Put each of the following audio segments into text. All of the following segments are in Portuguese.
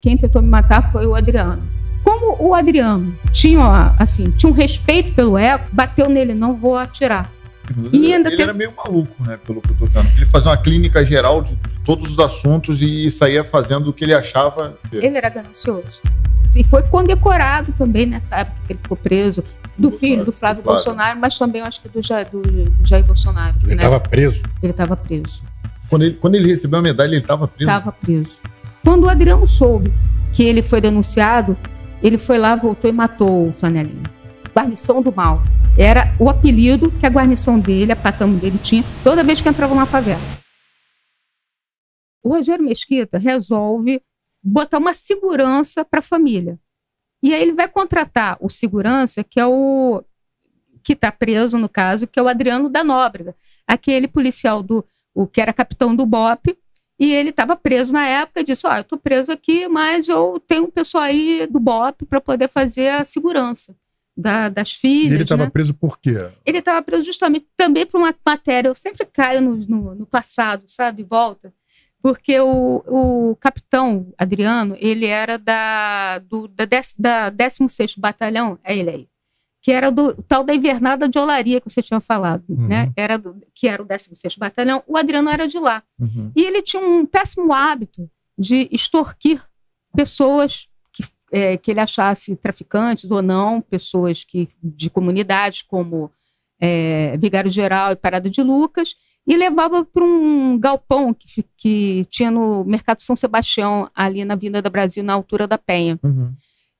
Quem tentou me matar foi o Adriano. Como o Adriano tinha, assim, tinha um respeito pelo Eco, bateu nele, não vou atirar. E ainda ele era meio maluco, né, pelo que eu tô vendo. Ele fazia uma clínica geral de todos os assuntos e saía fazendo o que ele achava. Ele era ganancioso. E foi condecorado também nessa época que ele ficou preso, do filho do Flávio Bolsonaro, mas também acho que do Jair Bolsonaro. Ele estava preso? Ele estava preso. Quando ele recebeu a medalha, ele estava preso? Estava preso. Quando o Adriano soube que ele foi denunciado, ele foi lá, voltou e matou o Flanelinha. Guarnição do Mal. Era o apelido que a guarnição dele, a patamo dele tinha, toda vez que entrava numa favela. O Rogério Mesquita resolve botar uma segurança para a família. E aí ele vai contratar o segurança, que é o que está preso, no caso, que é o Adriano da Nóbrega, aquele policial que era capitão do BOPE, e ele estava preso na época e disse, eu estou preso aqui, mas eu tenho um pessoal aí do BOPE para poder fazer a segurança das filhas. E ele estava preso por quê? Ele estava preso justamente também por uma matéria, eu sempre caio no passado, sabe, volta, porque o capitão Adriano, ele era da 16º Batalhão, é ele aí, que era do tal da Invernada de Olaria, que você tinha falado, né? Que era o 16º Batalhão, o Adriano era de lá. E ele tinha um péssimo hábito de extorquir pessoas que ele achasse traficantes ou não, pessoas de comunidades como Vigário Geral e Parada de Lucas, e levava para um galpão que tinha no Mercado São Sebastião, ali na Avenida do Brasil, na altura da Penha.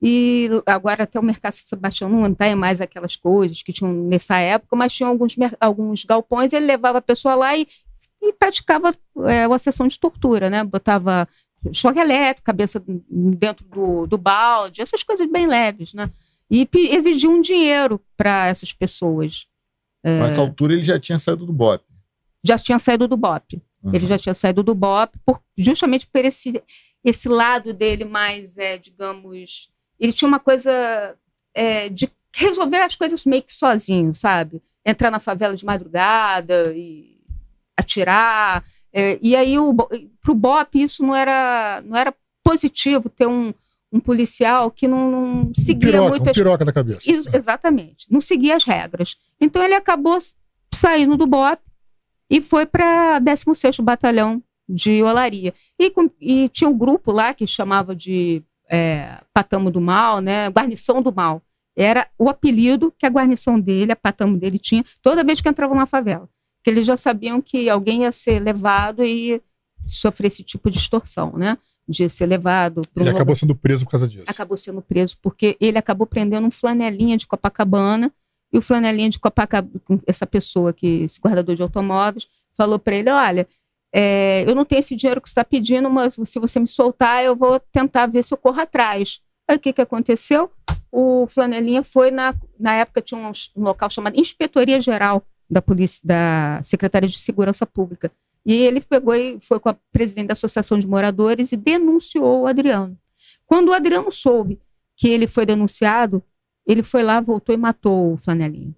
E agora até o Mercado São Sebastião não tem mais aquelas coisas que tinham nessa época, mas tinha alguns galpões, ele levava a pessoa lá e praticava uma sessão de tortura, né? Botava choque elétrico, cabeça dentro do balde, essas coisas bem leves, né? E exigia um dinheiro para essas pessoas. Nessa altura ele já tinha saído do BOPE. Já tinha saído do BOPE. Ele já tinha saído do BOPE justamente por esse lado dele mais, digamos... Ele tinha uma coisa de resolver as coisas meio que sozinho, sabe? Entrar na favela de madrugada e atirar. E aí, para o BOPE, isso não era positivo, ter um policial que não seguia muito... Um piroca da cabeça. Exatamente. Não seguia as regras. Então, ele acabou saindo do BOPE e foi para 16º Batalhão de Olaria. E tinha um grupo lá que chamava de Patamo do Mal, né? Guarnição do Mal. Era o apelido que a guarnição dele, a patamo dele tinha, toda vez que entrava na favela. Que eles já sabiam que alguém ia ser levado e sofrer esse tipo de extorsão, né? De ser levado... Ele acabou sendo preso por causa disso. Acabou sendo preso porque ele acabou prendendo um flanelinha de Copacabana, e o flanelinha de Copacabana, essa pessoa, esse guardador de automóveis, falou para ele, olha, eu não tenho esse dinheiro que você está pedindo, mas se você me soltar, eu vou tentar ver se eu corro atrás. Aí o que aconteceu? O flanelinha foi, na época tinha um local chamado Inspetoria Geral da Polícia, da Secretaria de Segurança Pública. E ele pegou e foi com a presidente da Associação de Moradores e denunciou o Adriano. Quando o Adriano soube que ele foi denunciado, ele foi lá, voltou e matou o flanelinha.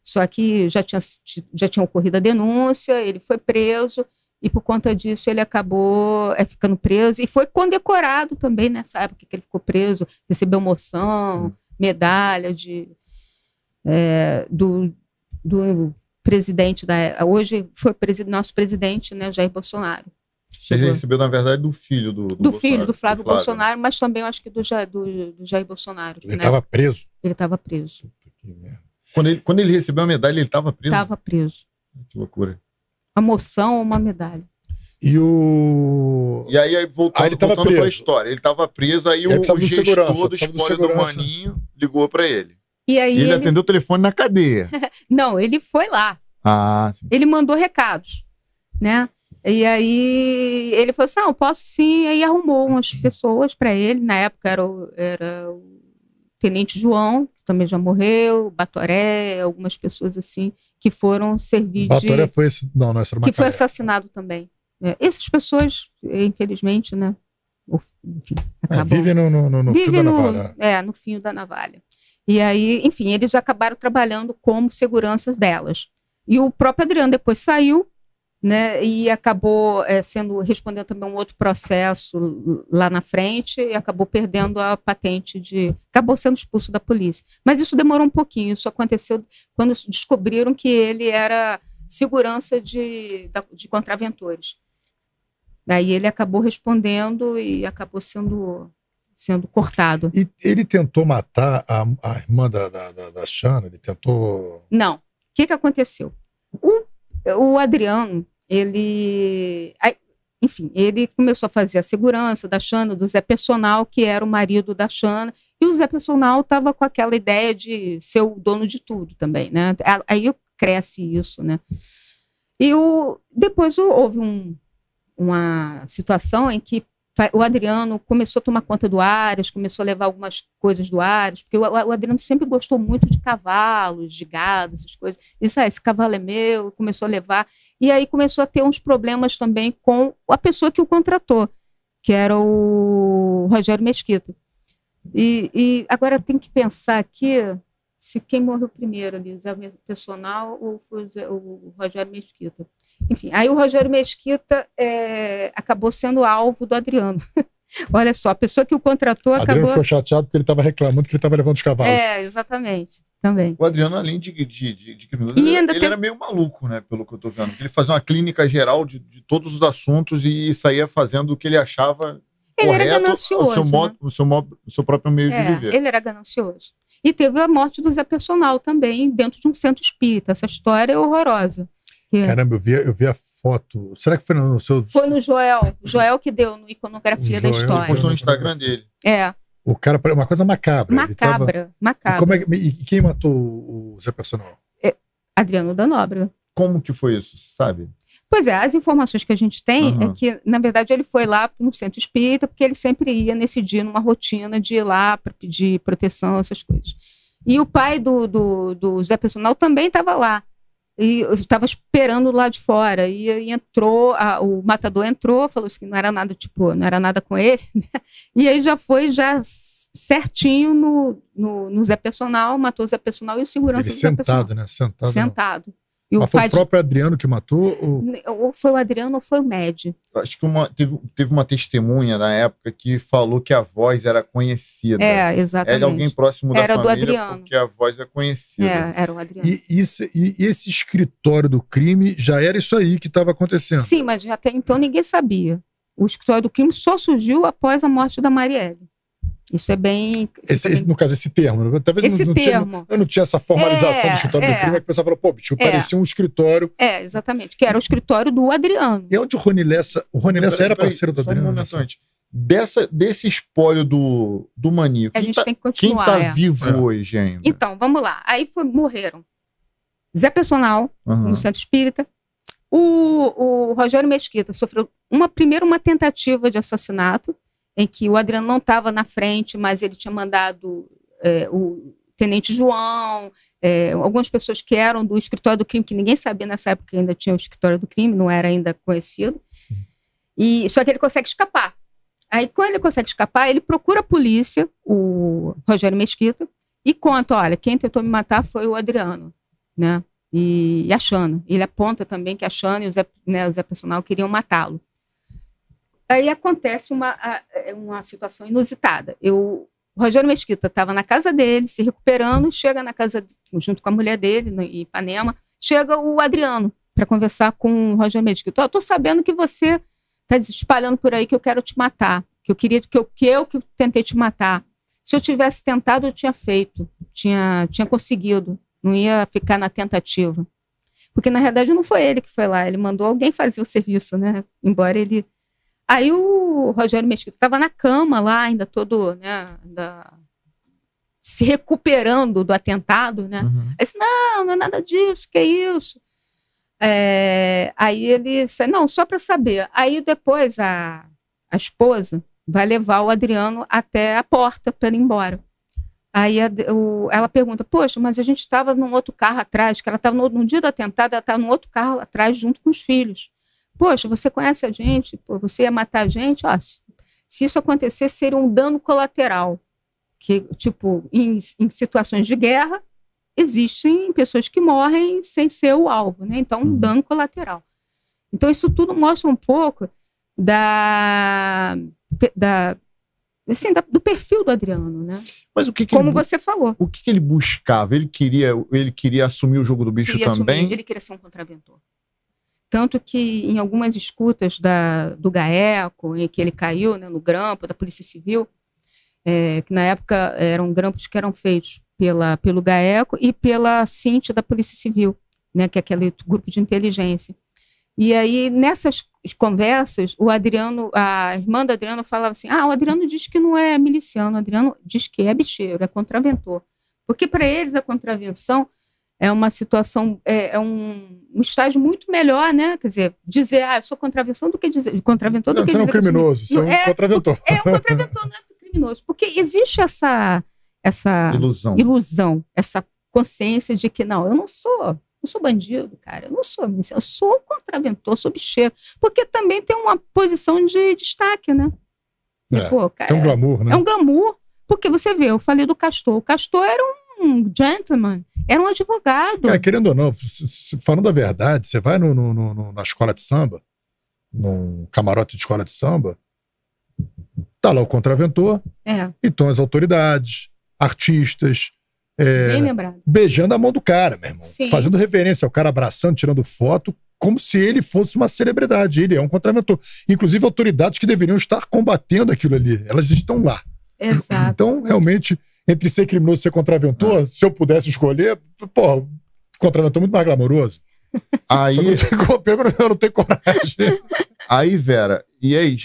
Só que já tinha ocorrido a denúncia, ele foi preso, e por conta disso ele acabou ficando preso, e foi condecorado também nessa época que ele ficou preso, recebeu moção, medalha do presidente hoje foi nosso presidente, né, Jair Bolsonaro. Ele recebeu, na verdade, do filho do filho do Flávio Bolsonaro, mas também eu acho que do Jair Bolsonaro. Ele estava preso? Ele estava preso. Quando ele recebeu a medalha, ele estava preso? Estava preso. Que loucura. Uma moção ou uma medalha. E aí voltando para a história, ele estava preso, aí o gestor do espólio do Maninho ligou para ele. E aí ele atendeu o telefone na cadeia. Não, ele foi lá. Sim. Ele mandou recados, né? E aí ele falou assim, eu posso sim. Aí arrumou umas pessoas para ele. Na época era o Tenente João, que também já morreu, Batoré, algumas pessoas assim, que foram servir Batoré foi que foi assassinado também. Essas pessoas, infelizmente, né? Enfim, acabam... Vivem no fio da navalha. No fio da navalha. E aí, enfim, eles acabaram trabalhando como seguranças delas. E o próprio Adriano depois saiu, né, e acabou respondendo também um outro processo lá na frente e acabou perdendo a patente acabou sendo expulso da polícia. Mas isso demorou um pouquinho, isso aconteceu quando descobriram que ele era segurança de contraventores. Daí ele acabou respondendo e acabou sendo cortado. E ele tentou matar a irmã da Xana? Ele tentou... Não. O que aconteceu? O Adriano, enfim, ele começou a fazer a segurança da Xana, do Zé Personal, que era o marido da Xana, e o Zé Personal estava com aquela ideia de ser o dono de tudo também, né? Aí cresce isso, né? E depois houve uma situação em que o Adriano começou a tomar conta do Aras, começou a levar algumas coisas do Aras, porque o Adriano sempre gostou muito de cavalos, de gado, essas coisas. Disse, esse cavalo é meu, começou a levar. E aí começou a ter uns problemas também com a pessoa que o contratou, que era o Rogério Mesquita. E agora tem que pensar aqui se quem morreu primeiro ali, o Zé Personal ou foi o Rogério Mesquita. Enfim, aí o Rogério Mesquita acabou sendo alvo do Adriano. Olha só, a pessoa que o contratou acabou... Adriano ficou chateado porque ele estava reclamando que ele estava levando os cavalos. Exatamente, também. O Adriano, além de criminoso, ele era meio maluco, né, pelo que eu estou vendo. Ele fazia uma clínica geral de todos os assuntos e saía fazendo o que ele achava ele correto, era ganancioso, o seu próprio meio de viver. Ele era ganancioso. E teve a morte do Zé Personal também, dentro de um centro espírita. Essa história é horrorosa. Caramba, eu vi a foto. Será que foi no seu... Foi no Joel. Joel que deu no Iconografia da História. Ele postou no Instagram dele. O cara, uma coisa macabra. Macabra. E quem matou o Zé Personal? Adriano da Nóbrega. Como que foi isso, sabe? Pois as informações que a gente tem é que, na verdade, ele foi lá no centro espírita porque ele sempre ia nesse dia numa rotina de ir lá para pedir proteção, essas coisas. E o pai do Zé Personal também estava lá. E eu estava esperando lá de fora. E entrou, o matador entrou, falou assim, não era nada com ele. Né? E aí já foi certinho no Zé Personal, matou o Zé Personal e o segurança do Zé Personal. Né? Sentado. Mas foi o próprio Adriano que matou? Ou foi o Adriano ou foi o Med. Acho que teve uma testemunha na época que falou que a voz era conhecida. Exatamente. Era alguém próximo da era família, do Adriano. Porque a voz é conhecida. Era o Adriano. E esse escritório do crime já era isso aí que estava acontecendo? Sim, mas até então ninguém sabia. O escritório do crime só surgiu após a morte da Marielle. Isso é bem... No caso, esse termo. Talvez eu não tinha essa formalização do escritório do crime, que o pessoal falou, pô, bicho, parecia um escritório... Exatamente, que era o escritório do Adriano. E onde o Rony Lessa era parceiro do Adriano? Desse espólio do maníaco, a gente tem que continuar. Quem tá vivo hoje ainda? Então, vamos lá. Aí morreram Zé Personal, no Centro Espírita. O Rogério Mesquita sofreu primeiro uma tentativa de assassinato, em que o Adriano não estava na frente, mas ele tinha mandado o Tenente João, algumas pessoas que eram do escritório do crime, que ninguém sabia nessa época que ainda tinha o escritório do crime, não era ainda conhecido. Só que ele consegue escapar. Aí, quando ele consegue escapar, ele procura a polícia, o Rogério Mesquita, e conta, olha, quem tentou me matar foi o Adriano, né? E a Xana. Ele aponta também que a Xana e o Zé Personal queriam matá-lo. Aí acontece uma situação inusitada. O Rogério Mesquita estava na casa dele, se recuperando, chega na casa, junto com a mulher dele, em Ipanema, chega o Adriano para conversar com o Rogério Mesquita. Estou sabendo que você está espalhando por aí que eu quero te matar, que eu tentei te matar. Se eu tivesse tentado, eu tinha feito, tinha conseguido, não ia ficar na tentativa. Porque, na realidade, não foi ele que foi lá, ele mandou alguém fazer o serviço, né? Embora ele... Aí o Rogério Mesquita estava na cama lá, ainda todo, né, se recuperando do atentado, né? Aí disse, não é nada disso, que é isso? Aí ele disse, não, só para saber. Aí depois a esposa vai levar o Adriano até a porta para ele ir embora. Aí ela pergunta, poxa, mas a gente estava num outro carro atrás, que ela estava no dia do atentado, ela estava num outro carro atrás junto com os filhos. Poxa, você conhece a gente? Pô, você ia matar a gente? Se isso acontecer, seria um dano colateral. Que, tipo, em situações de guerra, existem pessoas que morrem sem ser o alvo, né? Então, um dano colateral. Então, isso tudo mostra um pouco do perfil do Adriano, né? Mas o que como você falou. O que ele buscava? Ele queria assumir o jogo do bicho também? Ele queria ser um contraventor. Tanto que em algumas escutas do GAECO, em que ele caiu, né, no grampo da Polícia Civil, que na época eram grampos que eram feitos pelo GAECO e pela CINT da Polícia Civil, né, que é aquele grupo de inteligência. E aí, nessas conversas, a irmã do Adriano falava assim, o Adriano diz que não é miliciano, o Adriano diz que é bicheiro, é contraventor. Porque para eles a contravenção é uma situação, é um estágio muito melhor, né? Quer dizer, eu sou contravenção do que dizer contraventor. Não, você não é um criminoso, você é um contraventor. É um contraventor, não é criminoso. Porque existe essa ilusão, essa consciência de que, não, eu não sou bandido, cara, eu não sou miliciano, eu sou contraventor, sou bicheiro. Porque também tem uma posição de destaque, né? Cara, tem um glamour, né? É um glamour. Porque você vê, eu falei do Castor. O Castor era um gentleman, era um advogado. Querendo ou não, falando a verdade, você vai na escola de samba, num camarote de escola de samba, tá lá o contraventor, e estão as autoridades, artistas, bem lembrado, beijando a mão do cara, meu irmão. Sim. Fazendo reverência ao cara, abraçando, tirando foto, como se ele fosse uma celebridade. Ele é um contraventor. Inclusive, autoridades que deveriam estar combatendo aquilo ali, elas estão lá. Exato. Então, realmente, entre ser criminoso e ser contraventor, se eu pudesse escolher, contraventor é muito mais glamouroso. Aí eu não tenho coragem. Aí, Vera, e aí,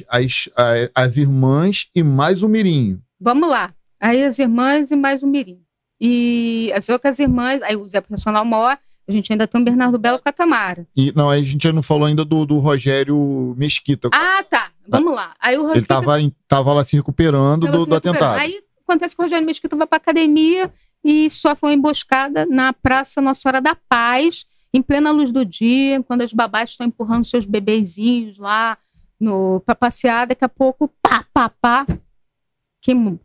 as irmãs e mais o Mirinho? Vamos lá. Aí as irmãs e mais o Mirinho. E as outras irmãs, aí o Zé Personal maior, a gente ainda tem o Bernardo Belo com a Tamara. Não, a gente não falou ainda do Rogério Mesquita. Tá. Vamos lá. Aí o Rogério ele tava lá se recuperando do atentado. Aí acontece que o Rogério Mesquita vai para academia e sofre uma emboscada na Praça Nossa Senhora da Paz, em plena luz do dia, quando as babás estão empurrando seus bebezinhos lá para passear. Daqui a pouco, pá.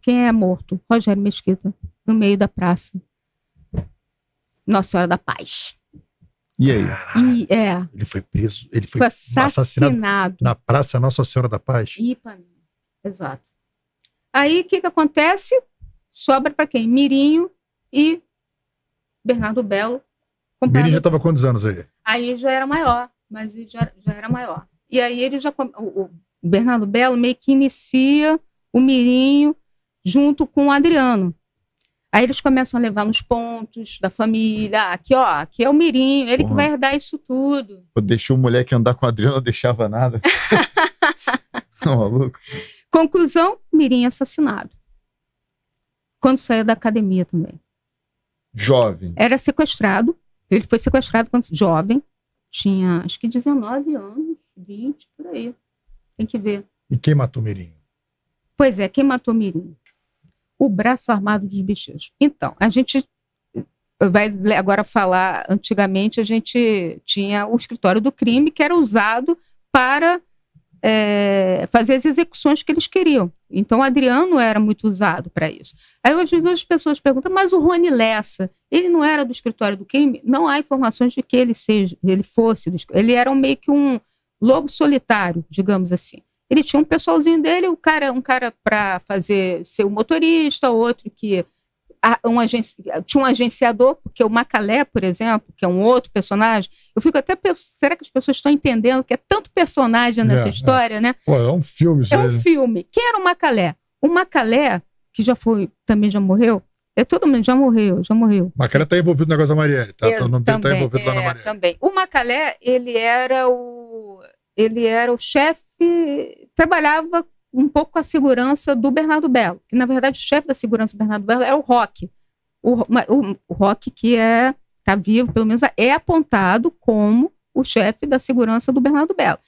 Quem é morto? Rogério Mesquita, no meio da praça Nossa Senhora da Paz. E aí? Ele foi preso, ele foi assassinado na Praça Nossa Senhora da Paz. Exato. Aí o que acontece? Sobra para quem? Mirinho e Bernardo Belo. Mirinho já estava quantos anos aí? Aí já era maior, mas já era maior. E aí ele o Bernardo Belo meio que inicia o Mirinho junto com o Adriano. Aí eles começam a levar nos pontos da família. Aqui é o Mirinho, ele que vai herdar isso tudo. Deixou o moleque andar com o Adriano, não deixava nada. Não, maluco. Conclusão, Mirinho assassinado. Quando saiu da academia também. Jovem. Era sequestrado. Ele foi sequestrado quando jovem. Tinha, acho que 19 anos, 20, por aí. Tem que ver. E quem matou Mirinho? Pois é, quem matou Mirinho? O braço armado dos bicheiros. Então, a gente vai agora falar, antigamente a gente tinha o escritório do crime, que era usado para fazer as execuções que eles queriam. Então, o Adriano era muito usado para isso. Aí hoje as pessoas perguntam, mas o Rony Lessa, ele não era do escritório do crime? Não há informações de que ele fosse. Ele era meio que um lobo solitário, digamos assim. Ele tinha um pessoalzinho dele, um cara para ser o motorista, outro que tinha um agenciador, porque o Macalé, por exemplo, que é um outro personagem, eu fico até pensando, será que as pessoas estão entendendo que é tanto personagem nessa história, né? É um filme. É um filme. Quem era o Macalé? O Macalé, que também já morreu, todo mundo já morreu. O Macalé está envolvido no negócio da Marielle, tá? O nome dele está envolvido lá na Marielle. Também. O Macalé, ele era o chefe, trabalhava um pouco com a segurança do Bernardo Belo, que na verdade o chefe da segurança do Bernardo Belo é o Roque. O Roque, que está vivo, pelo menos é apontado como o chefe da segurança do Bernardo Belo.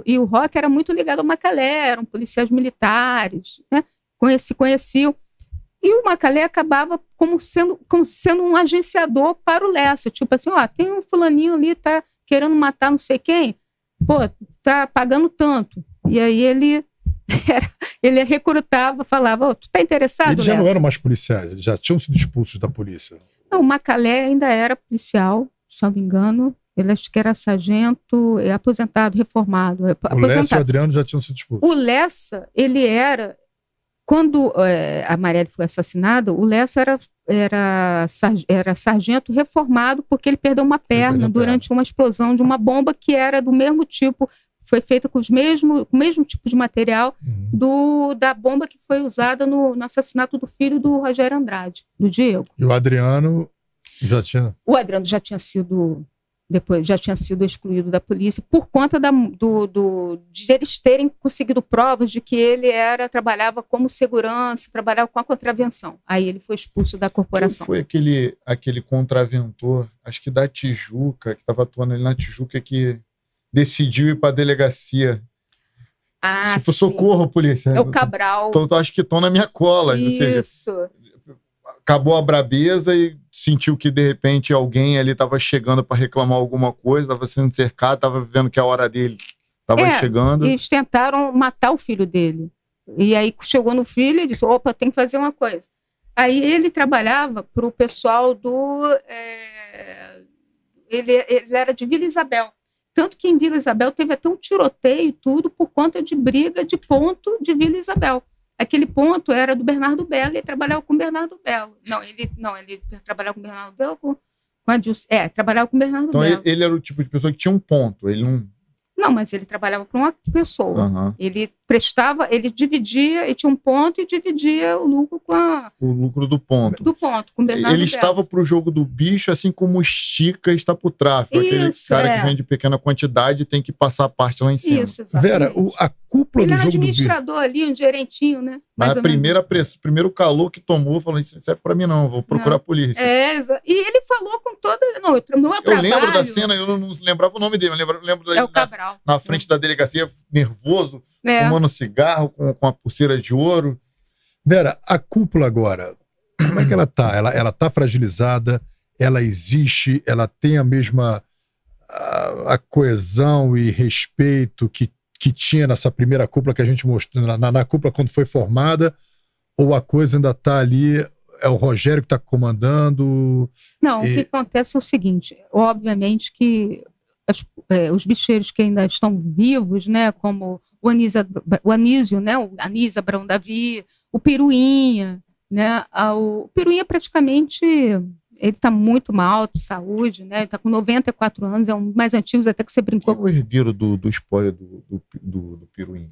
E o Roque era muito ligado ao Macalé, eram policiais militares, né? Conheciam. E o Macalé acabava como sendo um agenciador para o Lessa. Tipo assim, tem um fulaninho ali, tá querendo matar não sei quem, tá pagando tanto. E aí ele recrutava, falava, tu tá interessado, Eles já não eram mais policiais, eles já tinham sido expulsos da polícia. Não, o Macalé ainda era policial, se não me engano, Ele acho que era sargento, aposentado, reformado. O Lessa e o Adriano já tinham sido expulsos. O Lessa, ele era... Quando a Marielle foi assassinada, o Lessa era sargento reformado porque ele perdeu uma perna durante uma explosão de uma bomba que era do mesmo tipo, foi feita com o mesmo tipo de material da bomba que foi usada no assassinato do filho do Rogério Andrade, do Diego. E o Adriano já tinha... O Adriano já tinha sido... Depois já tinha sido excluído da polícia por conta de eles terem conseguido provas de que ele trabalhava como segurança, trabalhava com a contravenção. Aí ele foi expulso da corporação. Quem foi aquele contraventor, acho que da Tijuca, que estava atuando ali na Tijuca, que decidiu ir para a delegacia? Tipo, socorro, polícia. É o Cabral. Acho que estão na minha cola. Isso. Ou seja, acabou a brabeza e sentiu que, de repente, alguém ali estava chegando para reclamar alguma coisa, estava sendo cercado, estava vendo que a hora dele estava chegando. E eles tentaram matar o filho dele. E aí chegou no filho e disse, opa, tem que fazer uma coisa. Aí ele trabalhava para o pessoal ele era de Vila Isabel. Tanto que em Vila Isabel teve até um tiroteio e tudo por conta de briga de ponto de Vila Isabel. Aquele ponto era do Bernardo Belo, ele trabalhava com o Bernardo Belo. Ele trabalhava com o Bernardo Belo, trabalhava com o Bernardo Belo. Então ele era o tipo de pessoa que tinha um ponto, ele não... Não, mas ele trabalhava com uma pessoa. Ele ele dividia, e tinha um ponto e dividia o lucro com o lucro do ponto. Com o Bernardo Ele estava para o jogo do bicho, assim como o Estica está para o tráfico. Aquele cara que vende pequena quantidade tem que passar a parte lá em cima. Isso, exatamente. Vera, a cúpula do jogo do bicho... Ele era administrador ali, um gerentinho, né? Mas primeiro calor que tomou, falou, isso não serve para mim não, vou procurar a polícia. E ele falou com toda... Não, eu lembro da cena, eu não lembrava o nome dele, eu lembro o Cabral. Na frente da delegacia, nervoso, fumando cigarro, com a pulseira de ouro. Vera, a cúpula agora, como é que ela tá? Ela tá fragilizada, ela existe, ela tem a mesma a coesão e respeito que tinha nessa primeira cúpula que a gente mostrou, na cúpula quando foi formada, ou a coisa ainda tá ali, é o Rogério que está comandando? Não, o que acontece é o seguinte, obviamente que os bicheiros que ainda estão vivos, né, como o Anísio, né, o Anísio Abrão Davi, o Piruinha, né, o Piruinha praticamente, ele está muito mal de saúde, né, ele está com 94 anos, é um dos mais antigos até que você brincou. Quem é o herdeiro do espólio do Piruinha?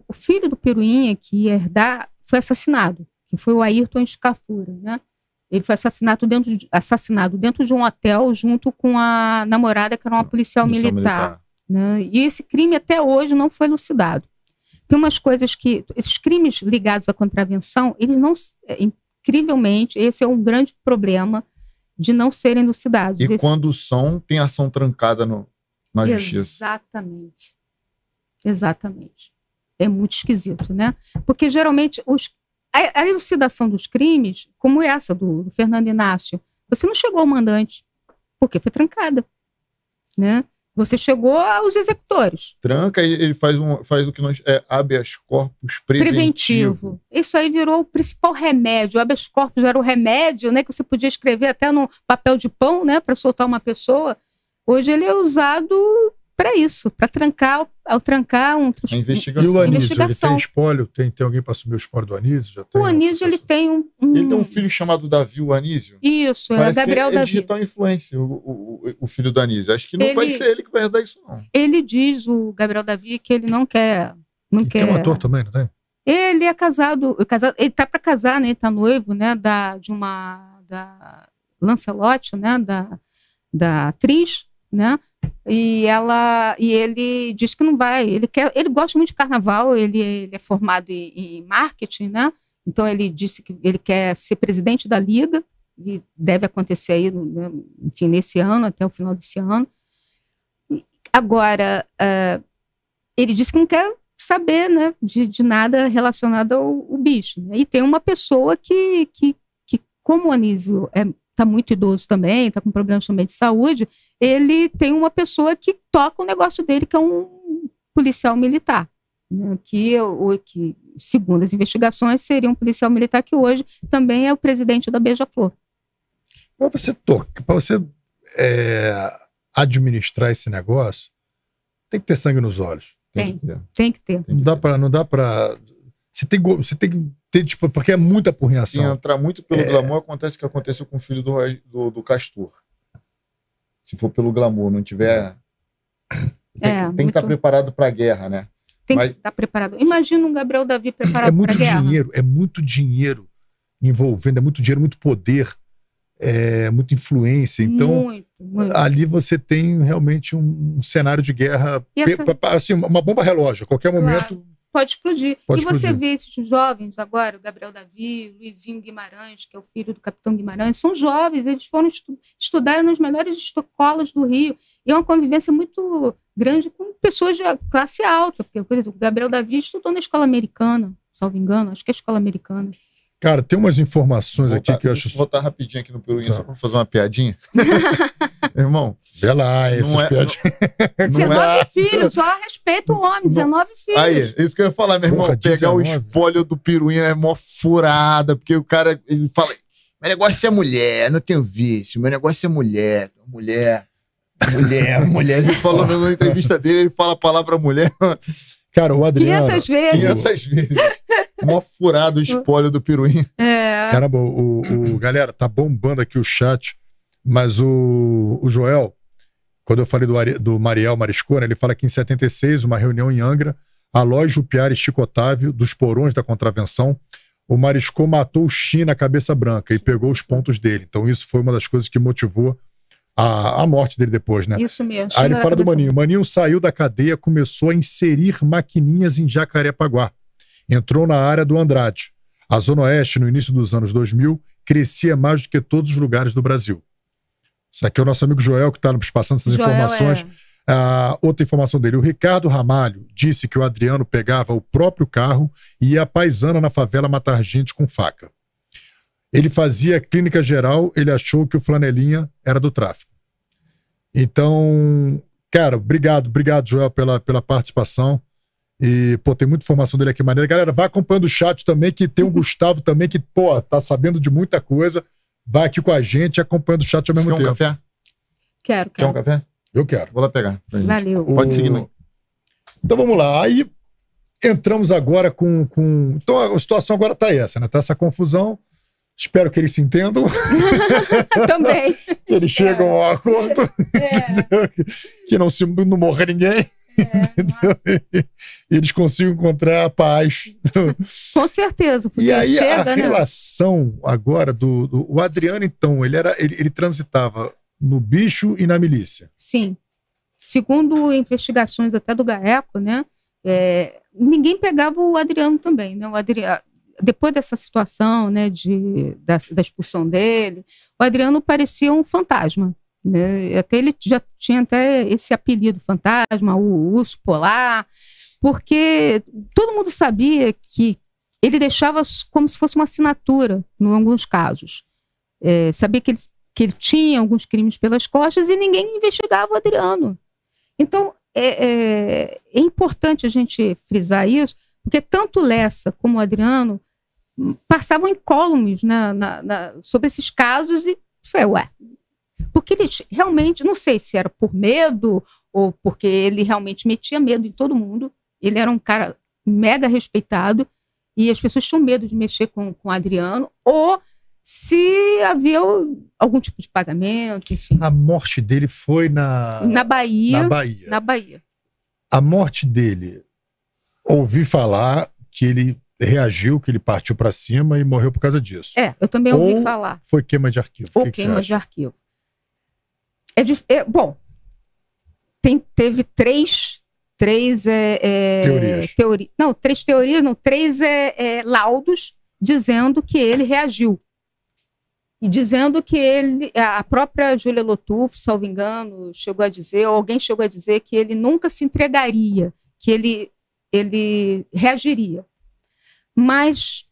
O filho do Piruinha que ia herdar foi assassinado, que foi o Ayrton Escafura, né. Ele foi assassinado dentro de um hotel junto com a namorada, que era uma policial militar. Né? E esse crime até hoje não foi elucidado. Tem umas coisas que... Esses crimes ligados à contravenção, eles não... Incrivelmente, esse é um grande problema de não serem elucidados. E quando tem ação trancada na justiça. Exatamente. É muito esquisito, né? Porque geralmente a elucidação dos crimes, como essa do Fernando Inácio, você não chegou ao mandante, porque foi trancada, né? Você chegou aos executores. Tranca e ele faz o que nós habeas corpus preventivo. Isso aí virou o principal remédio. O habeas corpus era o remédio, né, que você podia escrever até no papel de pão, né, para soltar uma pessoa. Hoje ele é usado para isso, para trancar a investigação. E o Anísio, ele tem espólio? Tem alguém para assumir o espólio do Anísio? Já tem o Anísio, ele tem Ele tem um filho chamado Davi, o Anísio? Isso, é Gabriel Davi. Ele digital influência, o filho do Anísio. Acho que não vai ser ele que vai herdar isso, não. Ele diz, o Gabriel Davi, que ele não quer... Tem um ator também, não tem? Ele é casado, ele tá para casar, né? Ele tá noivo, né? Da Lancelotti, né? Da atriz, né? E ele diz que não vai, ele gosta muito de carnaval, ele é formado em marketing, né? Então ele disse que ele quer ser presidente da Liga, e deve acontecer aí, né, enfim, nesse ano, até o final desse ano. Agora, ele disse que não quer saber, né, de nada relacionado ao bicho, né? E tem uma pessoa que como o Anísio está muito idoso também, está com problemas também de saúde, ele tem uma pessoa que toca o negócio dele, que é um policial militar, né, que, segundo as investigações, seria um policial militar que hoje também é o presidente da Beija-Flor. Para você administrar esse negócio, tem que ter sangue nos olhos. Tem que ter. Não dá pra... Você tem que ter, tipo, porque é muita porrinhação. Se entrar muito pelo glamour, acontece o que aconteceu com o filho do Castor. Se for pelo glamour, não tiver... Tem que estar preparado para a guerra, né? Tem que estar preparado. Imagina um Gabriel Davi preparado para a guerra. É muito dinheiro envolvendo, é muito dinheiro, muito poder, muita influência. Então, ali você tem realmente um cenário de guerra, assim, uma bomba relógio. A qualquer momento... Pode explodir. Você vê esses jovens agora, o Gabriel Davi, o Luizinho Guimarães, que é o filho do capitão Guimarães, são jovens, eles foram estudar nas melhores escolas do Rio. E é uma convivência muito grande com pessoas de classe alta, porque, por exemplo, o Gabriel Davi estudou na escola americana, salvo engano, acho que é a escola americana. Cara, tem umas informações aqui que eu acho... Vou voltar rapidinho aqui no Peruinha, só para fazer uma piadinha. Irmão... Vê lá, essas piadinhas. 19 filhos, só respeita o homem, 19 filhos. Aí, isso que eu ia falar, meu irmão. Pegar o espólio do Peruinha é mó furada, porque o cara, ele fala, meu negócio é mulher, não tenho vício, meu negócio é mulher. Ele falou na entrevista dele, ele fala a palavra mulher... Cara, o Adriano... 500 vezes. Mó furado o espólio do Peruinha. Caramba, galera, tá bombando aqui o chat, mas o Joel, quando eu falei do Mariel Mariscona, ele fala que em 76, uma reunião em Angra, Aloy Jupiara e Chico Otávio, dos porões da contravenção, o Mariscô matou o China cabeça branca e pegou os pontos dele. Então isso foi uma das coisas que motivou a morte dele depois, né? Isso mesmo. Aí ele fala do Maninho. O Maninho saiu da cadeia, começou a inserir maquininhas em Jacarepaguá. Entrou na área do Andrade. A Zona Oeste, no início dos anos 2000, crescia mais do que todos os lugares do Brasil. Isso aqui é o nosso amigo Joel que está nos passando essas informações. Outra informação dele. O Ricardo Ramalho disse que o Adriano pegava o próprio carro e ia à paisana na favela matar gente com faca. Ele fazia clínica geral, ele achou que o Flanelinha era do tráfico. Então, cara, obrigado, Joel, pela participação. E, tem muita informação dele aqui, maneira. Galera, vai acompanhando o chat também, que tem o Gustavo também, que, tá sabendo de muita coisa. Vai aqui com a gente, acompanhando o chat ao mesmo tempo. Quer um café? Quero. Quer um café? Eu quero. Vou lá pegar. Valeu. Pode seguir, né? Então, vamos lá. Aí, entramos agora com... Então, a situação agora tá essa, né? Tá essa confusão. Espero que eles se entendam. Também. Que eles chegam ao acordo. Que não morra ninguém. E eles consigam encontrar a paz. Com certeza. E aí chega, a relação agora o Adriano, então, ele transitava no bicho e na milícia. Sim. Segundo investigações até do GAECO, né? Ninguém pegava o Adriano também, né? O Adriano... Depois dessa situação, né, da expulsão dele, o Adriano parecia um fantasma, né? Até ele já tinha até esse apelido fantasma, o urso polar, porque todo mundo sabia que ele deixava como se fosse uma assinatura, em alguns casos. Sabia que ele tinha alguns crimes pelas costas e ninguém investigava o Adriano. Então, é importante a gente frisar isso, porque tanto Lessa como o Adriano passavam incólumes sobre esses casos e foi, porque ele realmente, não sei se era por medo ou porque ele realmente metia medo em todo mundo. Ele era um cara mega respeitado e as pessoas tinham medo de mexer com o Adriano, ou se havia algum tipo de pagamento, enfim. A morte dele foi na Bahia. Na Bahia. A morte dele, ouvi falar que ele reagiu, que ele partiu para cima e morreu por causa disso. Eu também ouvi falar. Foi queima de arquivo. Ou queima de arquivo. Bom, teve três teorias. Três laudos dizendo que ele reagiu. E dizendo que a própria Júlia Lotufo, salvo engano, chegou a dizer, ou alguém chegou a dizer que ele nunca se entregaria, que ele reagiria. Mas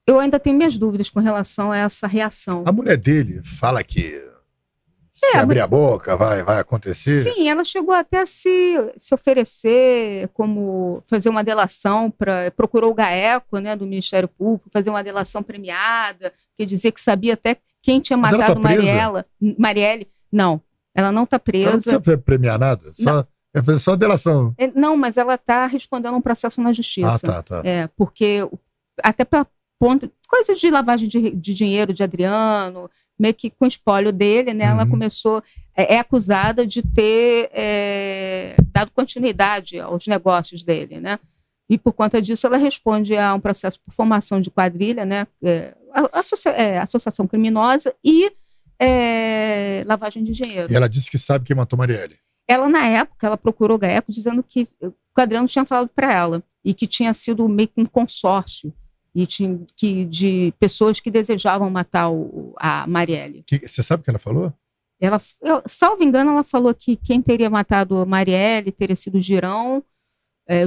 eu ainda tenho minhas dúvidas com relação a essa reação. A mulher dele fala que se abrir a boca vai acontecer? Sim, ela chegou até a se oferecer como fazer uma delação, procurou o GAECO, né, do Ministério Público, fazer uma delação premiada, que dizia que sabia até quem tinha matado Marielle. Não, ela não está presa. Ela não precisa premiar nada? É só delação. Não, mas ela está respondendo a um processo na justiça. Tá. Porque, até para ponto, coisas de lavagem de dinheiro de Adriano, meio que com o espólio dele, né? Ela começou, é acusada de ter dado continuidade aos negócios dele, né? E por conta disso ela responde a um processo por formação de quadrilha, né? Associação criminosa e lavagem de dinheiro. E ela disse que sabe quem matou Marielle. Ela, na época, ela procurou o GAECO dizendo que o Adriano tinha falado para ela e que tinha sido meio que um consórcio e de pessoas que desejavam matar a Marielle. Você sabe o que ela falou? Salvo engano, ela falou que quem teria matado a Marielle teria sido o Girão.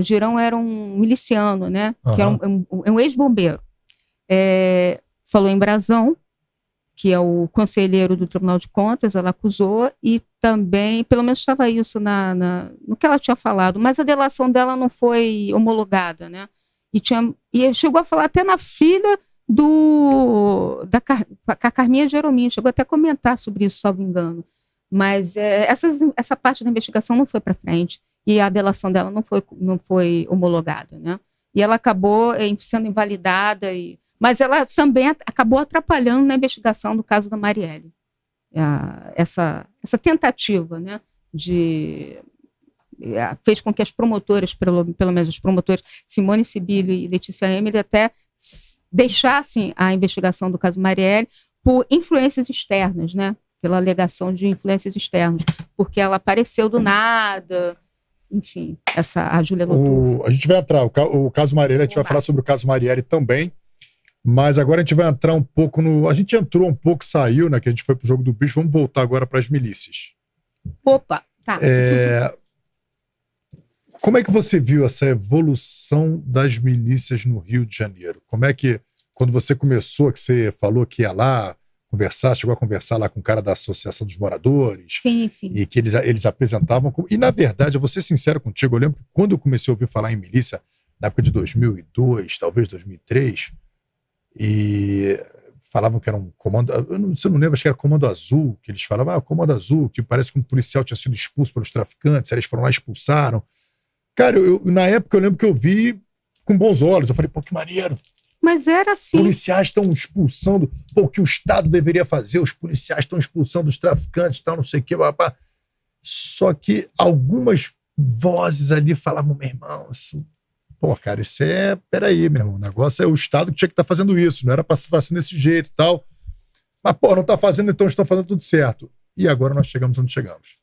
O Girão era um miliciano, né? Que era um ex-bombeiro. Falou em Brazão, que é o conselheiro do Tribunal de Contas, ela acusou, e também, pelo menos estava isso no que ela tinha falado, mas a delação dela não foi homologada, né? E chegou a falar até na filha da Carminha Jerominho, chegou até a comentar sobre isso, salvo engano. Mas essa parte da investigação não foi para frente, e a delação dela não foi homologada, né? E ela acabou sendo invalidada, mas ela também acabou atrapalhando na investigação do caso da Marielle. Essa tentativa, né, fez com que as promotoras, pelo menos os promotores Simone Sibílio e Letícia Emily, até deixassem a investigação do caso Marielle por influências externas, né, pela alegação de influências externas, porque ela apareceu do nada, enfim, a Júlia Lotufo. A gente vai entrar, o caso Marielle, a gente vai falar sobre o caso Marielle também. Mas agora a gente vai entrar um pouco A gente entrou um pouco, saiu, né? Que a gente foi pro jogo do bicho. Vamos voltar agora para as milícias. Opa, tá. Como é que você viu essa evolução das milícias no Rio de Janeiro? Como é que, quando você começou, que você falou que ia lá conversar, chegou a conversar lá com o cara da Associação dos Moradores? Sim. E que eles apresentavam... E, na verdade, eu vou ser sincero contigo, eu lembro que quando eu comecei a ouvir falar em milícia, na época de 2002, talvez 2003... E falavam que era um comando, eu não lembro, acho que era Comando Azul, que eles falavam, Comando Azul, que parece que um policial tinha sido expulso pelos traficantes, eles foram lá e expulsaram. Cara, na época eu lembro que eu vi com bons olhos, eu falei, pô, que maneiro. Mas era assim. Policiais estão expulsando, o que o Estado deveria fazer, os policiais estão expulsando os traficantes, tal, não sei o que, papá. Só que algumas vozes ali falavam, meu irmão, isso... Pô, cara, isso peraí, meu irmão, o negócio é o Estado que tinha que estar fazendo isso, não era para se fazer desse jeito e tal. Mas, pô, não está fazendo, então estão fazendo tudo certo. E agora nós chegamos onde chegamos.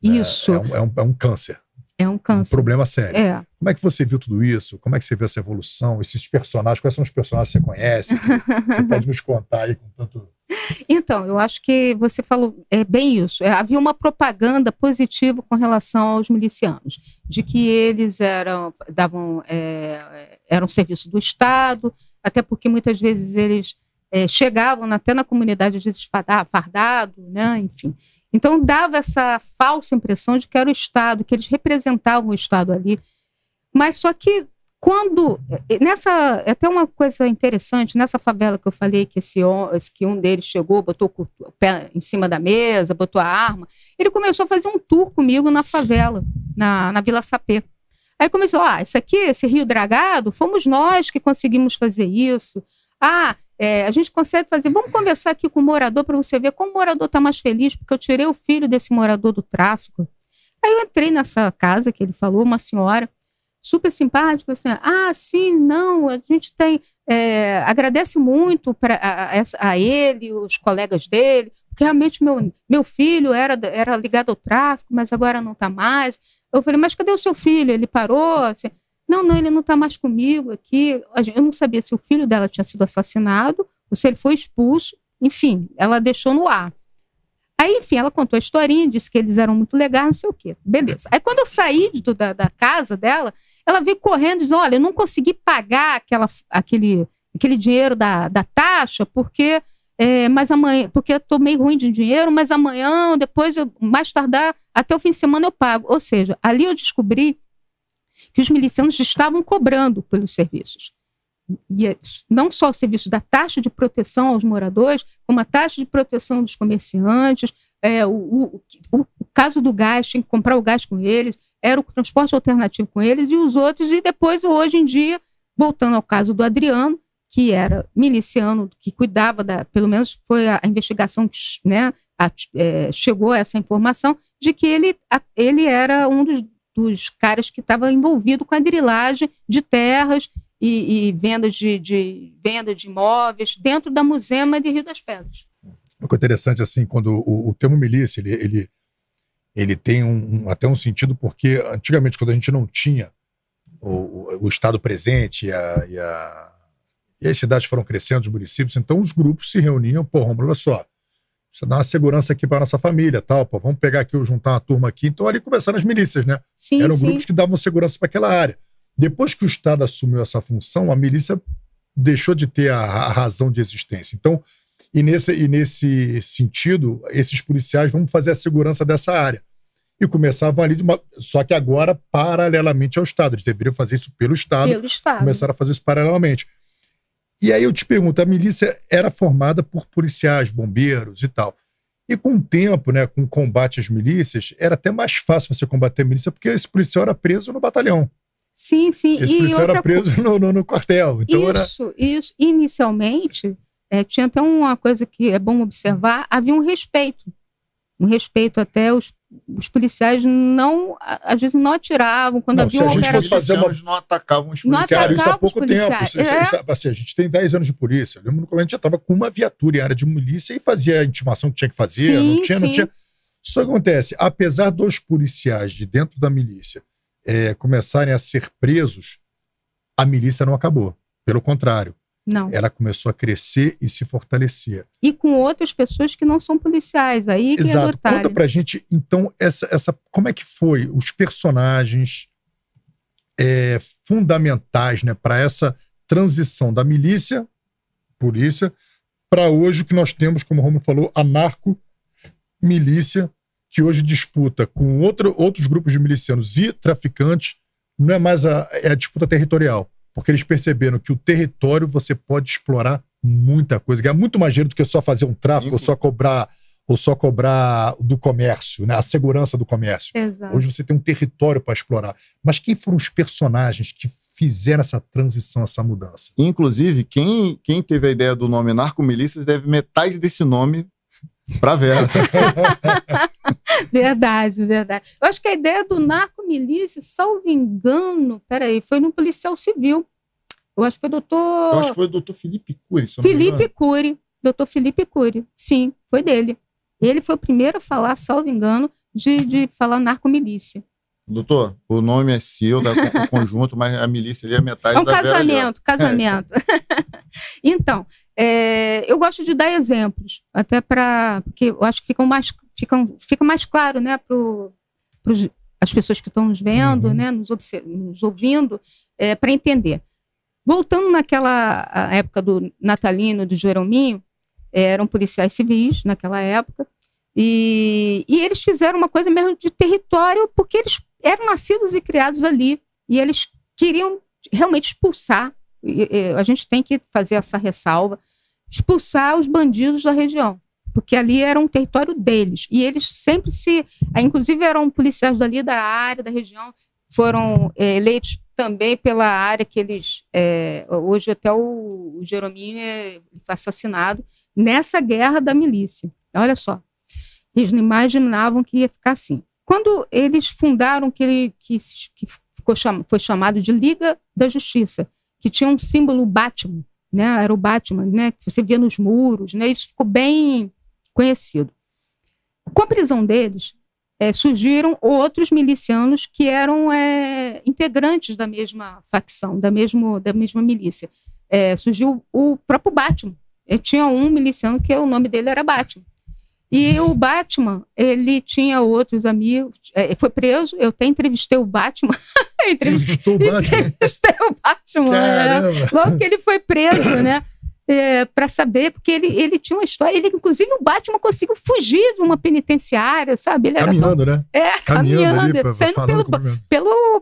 Isso. É um câncer. É um câncer. Um problema sério. Como é que você viu tudo isso? Como é que você viu essa evolução? Esses personagens, quais são os personagens que você conhece? Você pode nos contar aí com tanto... Então, eu acho que você falou bem isso. Havia uma propaganda positiva com relação aos milicianos, de que eles eram serviço do Estado, até porque muitas vezes eles chegavam até na comunidade fardado, né? Enfim. Então dava essa falsa impressão de que era o Estado, que eles representavam o Estado ali. Mas só que até uma coisa interessante, nessa favela que eu falei que um deles chegou, botou o pé em cima da mesa, botou a arma, ele começou a fazer um tour comigo na favela, na Vila Sapê. Aí começou, esse Rio Dragado, fomos nós que conseguimos fazer isso. A gente consegue fazer, vamos conversar aqui com o morador para você ver como o morador está mais feliz, porque eu tirei o filho desse morador do tráfico. Aí eu entrei nessa casa que ele falou, uma senhora, super simpático, assim, sim, não, a gente tem, agradece muito a ele, os colegas dele, porque realmente meu filho era ligado ao tráfico, mas agora não está mais. Eu falei, mas cadê o seu filho? Ele parou? Assim, não, ele não está mais comigo aqui. Eu não sabia se o filho dela tinha sido assassinado ou se ele foi expulso. Enfim, ela deixou no ar. Aí, enfim, ela contou a historinha, disse que eles eram muito legais, não sei o quê. Beleza. Aí, quando eu saí da casa dela, ela veio correndo e disse, olha, eu não consegui pagar aquele dinheiro da taxa porque eu estou meio ruim de dinheiro, mas amanhã, depois, mais tardar, até o fim de semana eu pago. Ou seja, ali eu descobri que os milicianos estavam cobrando pelos serviços. não só o serviço da taxa de proteção aos moradores, como a taxa de proteção dos comerciantes, o caso do gás, tinha que comprar o gás com eles, era o transporte alternativo com eles e os outros, e depois, hoje em dia, voltando ao caso do Adriano, que era miliciano, que cuidava pelo menos foi a investigação que, né, chegou a essa informação, de que ele era um dos caras que estava envolvido com a grilagem de terras e venda de imóveis dentro da Musema de Rio das Pedras. Uma coisa interessante, assim, quando o termo milícia, ele tem até um sentido, porque antigamente, quando a gente não tinha o Estado presente e as cidades foram crescendo, os municípios, então os grupos se reuniam, olha só, precisa dar uma segurança aqui para nossa família, tal, vamos pegar aqui, juntar uma turma aqui. Então ali começaram as milícias, né? Sim, eram grupos que davam segurança para aquela área. Depois que o Estado assumiu essa função, a milícia deixou de ter a razão de existência. Então, e nesse sentido, esses policiais vão fazer a segurança dessa área. E começavam ali, só que agora paralelamente ao Estado. Eles deveriam fazer isso pelo Estado. Começaram a fazer isso paralelamente. E aí eu te pergunto, a milícia era formada por policiais, bombeiros e tal. E com o tempo, né, com o combate às milícias, era até mais fácil você combater a milícia, porque esse policial era preso no batalhão. Sim. Esse policial era preso no quartel. Então isso. Inicialmente, tinha até uma coisa que é bom observar, havia um respeito. Um respeito até os policiais às vezes não atiravam quando havia uma operação. Se a gente fosse fazer não atacavam os policiais. Isso há pouco tempo. Assim, a gente tem 10 anos de polícia. Eu lembro que a gente já estava com uma viatura em área de milícia e fazia a intimação que tinha que fazer. Não tinha. Só que acontece, apesar dos policiais de dentro da milícia começarem a ser presos, a milícia não acabou. Pelo contrário. Não. Ela começou a crescer e se fortalecer. E com outras pessoas que não são policiais. Aí que Exato. Conta pra gente, então, como é que foi os personagens fundamentais, né, para essa transição da polícia, para hoje o que nós temos, como o Romulo falou, a narco-milícia, que hoje disputa com outros grupos de milicianos e traficantes, não é mais a disputa territorial. Porque eles perceberam que o território você pode explorar muita coisa, ganhar muito mais dinheiro do que só fazer um tráfico, ou só cobrar do comércio, né? A segurança do comércio. Exato. Hoje você tem um território para explorar. Mas quem foram os personagens que fizeram essa transição, essa mudança? Inclusive, quem teve a ideia do nome narcomilícias deve metade desse nome para Vera. Verdade. Eu acho que a ideia do narcomilícia, salvo engano, foi no policial civil. Eu acho que foi o doutor Felipe Cury. Doutor Felipe Cury, sim, foi dele. Ele foi o primeiro a falar, salvo engano, de falar narcomilícia. Doutor, o nome é seu, do conjunto, mas a milícia ali é metade da casamento. Então, eu gosto de dar exemplos, até porque eu acho que fica mais claro, né, para as pessoas que estão nos vendo, né, nos ouvindo, para entender. Voltando naquela época do Natalino, do Jerominho, eram policiais civis naquela época, e eles fizeram uma coisa mesmo de território, porque eles eram nascidos e criados ali, e eles queriam realmente expulsar, a gente tem que fazer essa ressalva, expulsar os bandidos da região, porque ali era um território deles, e eles sempre inclusive eram policiais dali da área, da região, foram eleitos também pela área que eles, hoje até o Jerominho foi assassinado nessa guerra da milícia. Olha só, eles não imaginavam que ia ficar assim. Quando eles fundaram que foi chamado de Liga da Justiça, que tinha um símbolo Batman, né? Era o Batman, né? Que você via nos muros, né? Isso ficou bem conhecido. Com a prisão deles, surgiram outros milicianos que eram integrantes da mesma facção, da mesma milícia. Surgiu o próprio Batman. Tinha um miliciano que o nome dele era Batman. E o Batman, ele tinha outros amigos, foi preso, eu até entrevistei o Batman. Entrevistei o Batman. Logo que ele foi preso, né? Para saber, porque ele tinha uma história, inclusive o Batman conseguiu fugir de uma penitenciária, sabe? Ele caminhando, né? Caminhando, saindo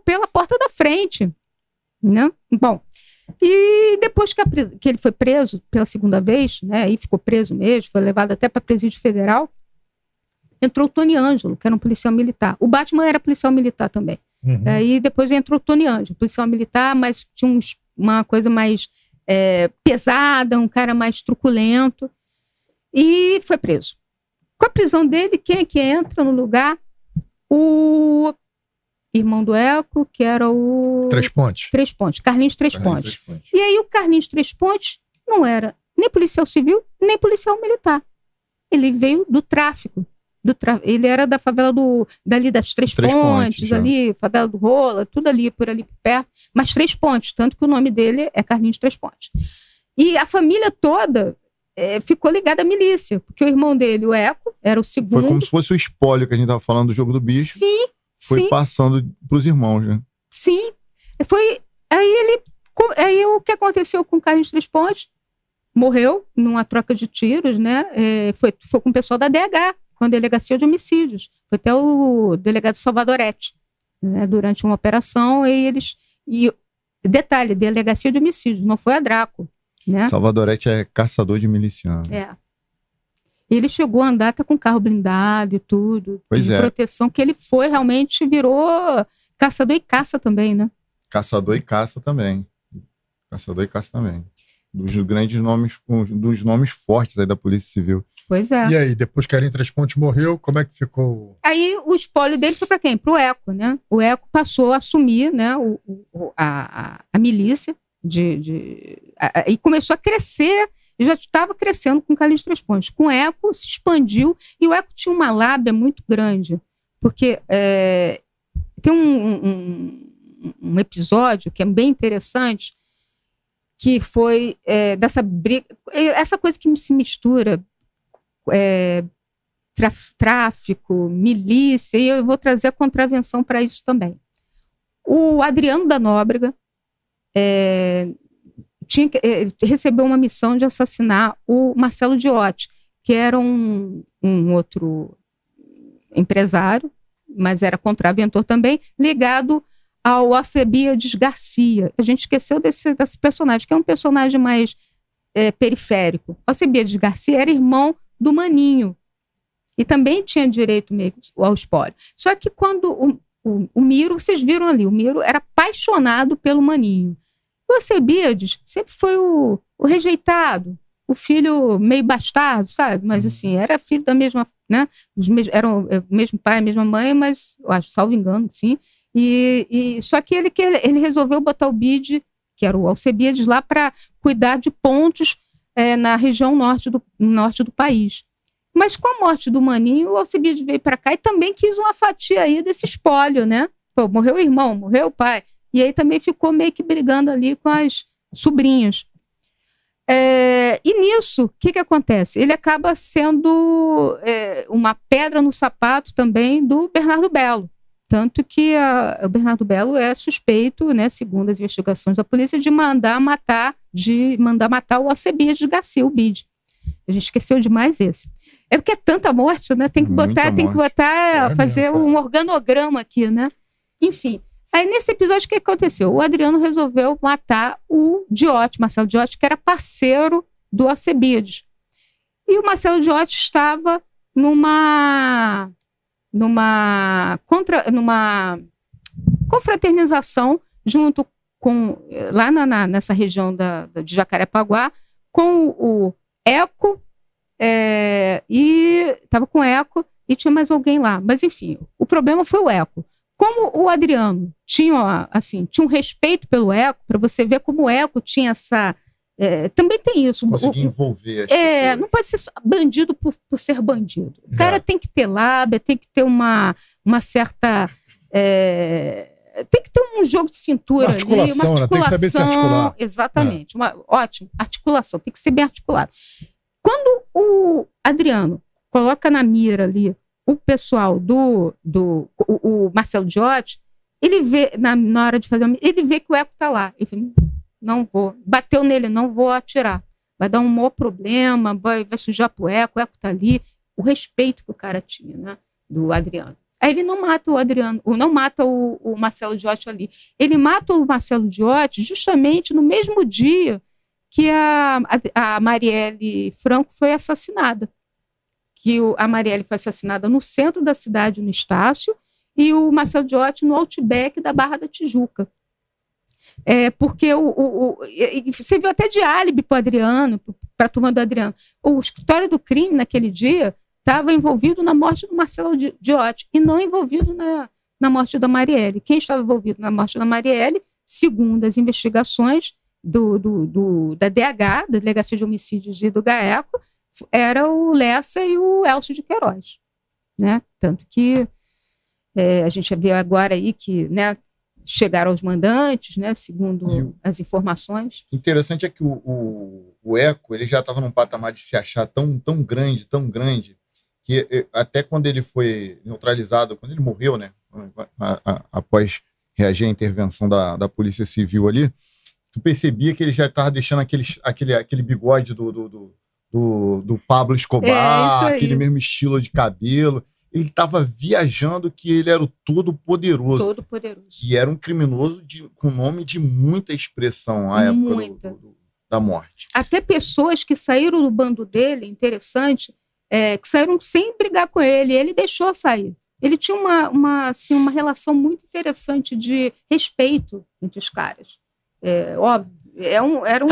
pela porta da frente, né? Bom, E depois que ele foi preso pela segunda vez, né, aí ficou preso mesmo, foi levado até para presídio federal, entrou o Tony Ângelo, que era um policial militar. O Batman era policial militar também. Aí depois entrou o Tony Ângelo, policial militar, mas tinha uma coisa mais pesada, um cara mais truculento, e foi preso. Com a prisão dele, quem é que entra no lugar? O irmão do Eco, que era o... Três Pontes, Carlinhos Três Pontes. E aí o Carlinhos Três Pontes não era nem policial civil, nem policial militar. Ele veio do tráfico. Ele era da favela dali das Três Pontes, ali, favela do Rola, tudo ali, por perto, mas Três Pontes, tanto que o nome dele é Carlinhos Três Pontes. E a família toda ficou ligada à milícia, porque o irmão dele, o Eco, era o segundo. Foi como se fosse o espólio que a gente estava falando do Jogo do Bicho. Sim. Foi passando para os irmãos, né? Sim. Aí o que aconteceu com o Carlinhos Três Pontes? Morreu numa troca de tiros, né? Foi com o pessoal da DH, com a Delegacia de Homicídios. Foi até o delegado Salvadoretti, né? Durante uma operação, detalhe, Delegacia de Homicídios, não foi a Draco, né? Salvadoretti é caçador de miliciano. Ele chegou a andar até com carro blindado e tudo, de proteção, que ele virou caçador e caça também, né? Caçador e caça também. Dos grandes nomes, dos nomes fortes aí da Polícia Civil. Pois é. E aí, depois que Carlinhos Três Pontes morreu, como é que ficou? Aí o espólio dele foi para quem? Para o Eco, né? O Eco passou a assumir, né, a milícia e começou a crescer. Já estava crescendo com Carlinhos Três Pontes. Com o Eco, se expandiu, e o Eco tinha uma lábia muito grande, porque tem um episódio que é bem interessante, que foi dessa briga, essa coisa que se mistura, tráfico, milícia, e eu vou trazer a contravenção para isso também. O Adriano da Nóbrega recebeu uma missão de assassinar o Marcelo Diotti, que era um outro empresário, mas era contraventor também, ligado ao Alcebiades Garcia. A gente esqueceu desse personagem, que é um personagem mais periférico. Alcebiades Garcia era irmão do Maninho, e também tinha direito mesmo ao espólio. Só que quando o Miro, vocês viram ali, o Miro era apaixonado pelo Maninho. O Alcebiades sempre foi o rejeitado, o filho meio bastardo, sabe? Mas assim, era filho da mesma, né? Eram o mesmo pai, a mesma mãe, mas, eu acho, salvo engano, sim. Só que ele resolveu botar o Bide, que era o Alcebiades, lá para cuidar de pontos na região norte do país. Mas com a morte do Maninho, o Alcebiades veio para cá e também quis uma fatia aí desse espólio, né? Pô, morreu o irmão, morreu o pai. E aí também ficou meio que brigando ali com as sobrinhas. E nisso, o que acontece? Ele acaba sendo uma pedra no sapato também do Bernardo Belo. Tanto que o Bernardo Belo é suspeito, né, segundo as investigações da polícia, de mandar matar o Alcebiades Garcia, o Bide. A gente esqueceu demais esse. É porque é tanta morte, né? Tem que botar, fazer um organograma aqui, né? Enfim. Aí, nesse episódio, o que aconteceu? O Adriano resolveu matar o Diotti, Marcelo Diotti, que era parceiro do Alcebiades. E o Marcelo Diotti estava numa confraternização junto com, lá nessa região de Jacarepaguá, com o Eco, e estava com o Eco e tinha mais alguém lá. Mas, enfim, o problema foi o Eco. Como o Adriano tinha um respeito pelo Eco, para você ver como o Eco tinha essa... também tem isso. Conseguir envolver as pessoas. Não pode ser bandido por ser bandido. O cara tem que ter lábia, tem que ter uma certa... tem que ter um jogo de cintura uma articulação, né? Tem que saber se articular. Exatamente. Ótimo. Articulação. Tem que ser bem articulado. Quando o Adriano coloca na mira ali o pessoal o Marcelo Diotti, ele vê, na hora de fazer, ele vê que o Eco está lá. Ele fala, não vou. Bateu nele, não vou atirar. Vai dar um maior problema, vai sujar pro Eco, o Eco está ali. O respeito que o cara tinha, né, do Adriano. Aí ele não mata o Adriano, ou não mata o Marcelo Diotti ali. Ele mata o Marcelo Diotti justamente no mesmo dia que a Marielle Franco foi assassinada. Que a Marielle foi assassinada no centro da cidade, no Estácio, e o Marcelo Diotti no Outback da Barra da Tijuca. Porque você viu até de álibi para o Adriano, para a turma do Adriano. O escritório do crime, naquele dia, estava envolvido na morte do Marcelo Diotti e não envolvido na morte da Marielle. Quem estava envolvido na morte da Marielle, segundo as investigações da DH, da Delegacia de Homicídios e do GAECO, era o Lessa e o Elcio de Queiroz. Né? Tanto que a gente vê agora aí que, né, chegaram aos mandantes, né, segundo as informações. Interessante é que o Eco ele já estava num patamar de se achar tão grande, que até quando ele foi neutralizado, quando ele morreu, né, após reagir à intervenção da Polícia Civil ali, tu percebia que ele já estava deixando aquele bigode do Pablo Escobar, aquele mesmo estilo de cabelo. Ele estava viajando que ele era o todo-poderoso. Todo-poderoso. E era um criminoso com nome de muita expressão à época da morte. Até pessoas que saíram do bando dele, interessante, que saíram sem brigar com ele, ele deixou sair. Ele tinha uma relação muito interessante de respeito entre os caras. Óbvio, era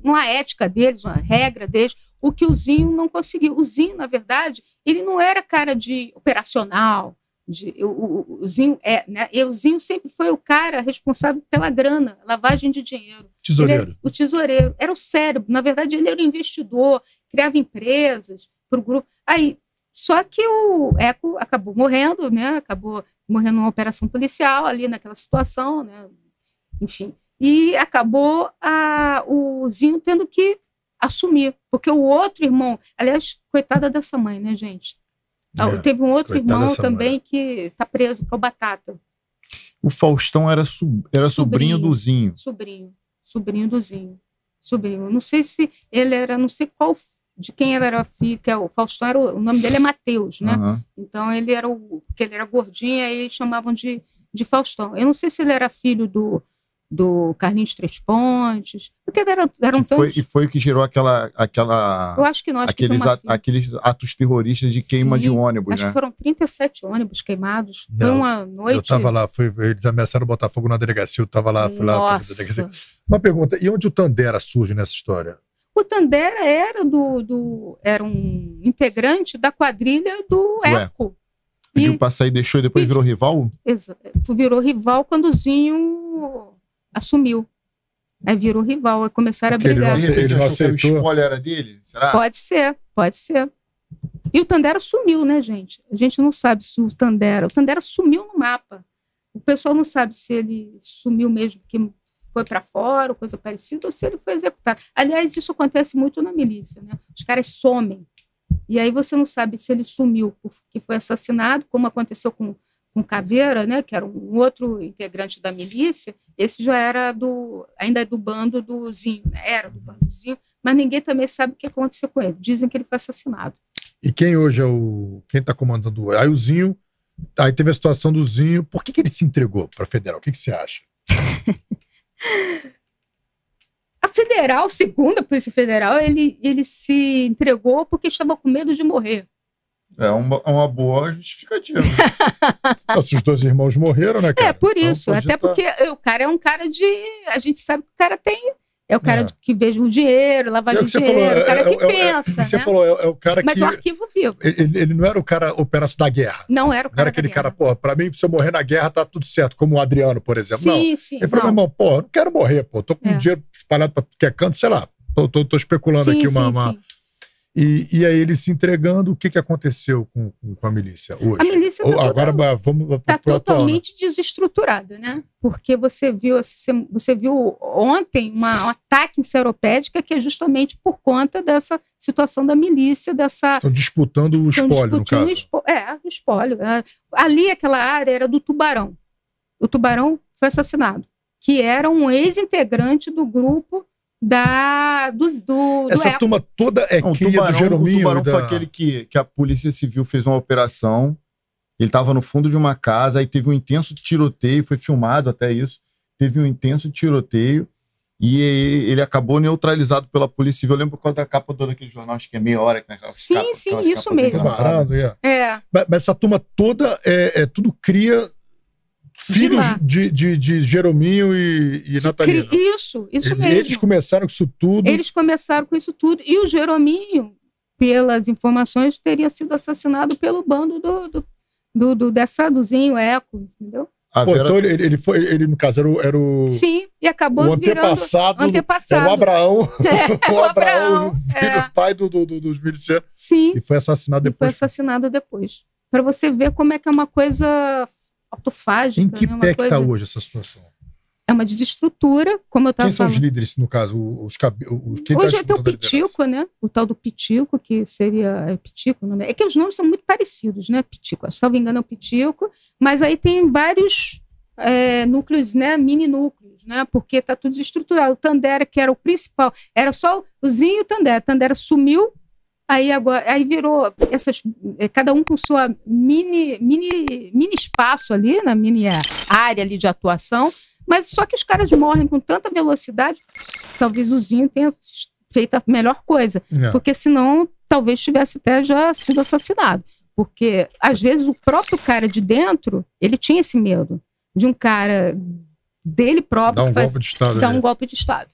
uma ética deles, uma regra deles, o que o Zinho não conseguiu. O Zinho, na verdade, ele não era cara de operacional. O Zinho né? E o Zinho sempre foi o cara responsável pela grana, lavagem de dinheiro. Tesoureiro. O tesoureiro. Era o cérebro. Na verdade, ele era o investidor, criava empresas para o grupo. Só que o Eco acabou morrendo, né? Acabou morrendo numa operação policial ali naquela situação, né? Enfim. E acabou o Zinho tendo que assumir, porque o outro irmão, aliás, coitada dessa mãe, né, gente? Teve um outro irmão também que está preso, que é o Batata. O Faustão era sobrinho do Zinho. Sobrinho do Zinho. Não sei se ele era, não sei qual, de quem ele era filho, que o Faustão o nome dele é Mateus, né? Uhum. Então ele era porque ele era gordinho, aí chamavam de Faustão. Eu não sei se ele era filho do Carlinhos Três Pontes, porque eram tantos... E foi o que gerou aquela eu acho que não, aqueles atos terroristas de queima de ônibus, acho né? Que foram 37 ônibus queimados. Foi uma noite... Eu estava lá, eles ameaçaram botar fogo na delegacia, eu estava lá, fui lá... Nossa! Uma pergunta, e onde o Tandera surge nessa história? O Tandera era era um integrante da quadrilha do Eco. Pediu para sair, deixou e depois virou rival? Virou rival quando o Zinho assumiu. Aí virou rival, aí começaram a brigar. Ele não aceitou. O spoiler era dele? Será? Pode ser. E o Tandera sumiu, né, gente? A gente não sabe se o Tandera sumiu no mapa. O pessoal não sabe se ele sumiu mesmo, porque foi para fora, ou coisa parecida, ou se ele foi executado. Aliás, isso acontece muito na milícia, né? Os caras somem. E aí você não sabe se ele sumiu porque foi assassinado, como aconteceu com Caveira, né, que era um outro integrante da milícia. Esse já era ainda do bando do Zinho, né? Era do bando do Zinho, mas ninguém também sabe o que aconteceu com ele. Dizem que ele foi assassinado. E quem hoje quem está comandando? Aí o Zinho, aí teve a situação do Zinho. Por que ele se entregou para a Federal? O que você acha? A Federal, segundo a Polícia Federal, ele se entregou porque estava com medo de morrer. É uma boa justificativa. Se os dois irmãos morreram, né, cara? Por isso. Até porque o cara é um cara de... A gente sabe que o cara tem... É o cara que veja o dinheiro, lavagem de dinheiro, o cara que pensa. Você né? falou, é o cara Mas que... Mas o arquivo vivo. Ele não era o cara operaço da guerra. Não era o cara. Não era aquele cara, pra mim, se eu morrer na guerra, tá tudo certo, como o Adriano, por exemplo. Sim. Ele falou, meu irmão, não quero morrer, tô com dinheiro espalhado pra qualquer canto, sei lá. Tô especulando aqui uma... E aí ele se entregando, o que aconteceu com a milícia hoje? A milícia está totalmente desestruturada, né? Porque você viu ontem um ataque em Seropédica que é justamente por conta dessa situação da milícia, Estão disputando o espólio, no caso. O espólio. Ali, aquela área era do Tubarão. O Tubarão foi assassinado, que era um ex-integrante do grupo do Essa Eco. turma toda cria do Jerominho. O Tubarão foi aquele que a Polícia Civil fez uma operação Ele estava no fundo de uma casa, aí teve um intenso tiroteio, foi filmado até isso. Teve um intenso tiroteio e ele acabou neutralizado pela Polícia Civil. Eu lembro por causa da capa toda daquele jornal, acho que é Meia Hora. Sim, isso mesmo. Mas essa turma toda tudo cria filhos de Jerominho e Natalina. Isso mesmo. Eles começaram com isso tudo. E o Jerominho, pelas informações, teria sido assassinado pelo bando do Zinho Eco, entendeu? Então ele, no caso, era o... Sim, e acabou o antepassado. Era o Abraão. O Abraão, filho, pai dos milicianos. Sim. E foi assassinado depois. Para você ver como é que é uma coisa autofágica. Em que pé que está hoje essa situação? É uma desestrutura, como eu estava falando. Quem são os líderes, no caso? Hoje tem o Pitico, né? O tal do Pitico, que seria... Pitico, não é que os nomes são muito parecidos, né? Pitico, se não me engano é o Pitico, mas aí tem vários núcleos, né? Mini-núcleos, né? Porque está tudo desestruturado. O Tandera, que era o principal, era só o Zinho e o Tandera. Tandera sumiu, aí virou cada um com sua mini espaço ali, na mini área ali de atuação. Mas só que os caras morrem com tanta velocidade, talvez o Zinho tenha feito a melhor coisa. Porque senão, talvez tivesse até já sido assassinado. Porque, às vezes, o próprio cara de dentro, ele tinha esse medo de um cara dele próprio dar um golpe de Estado. Dar um golpe de Estado.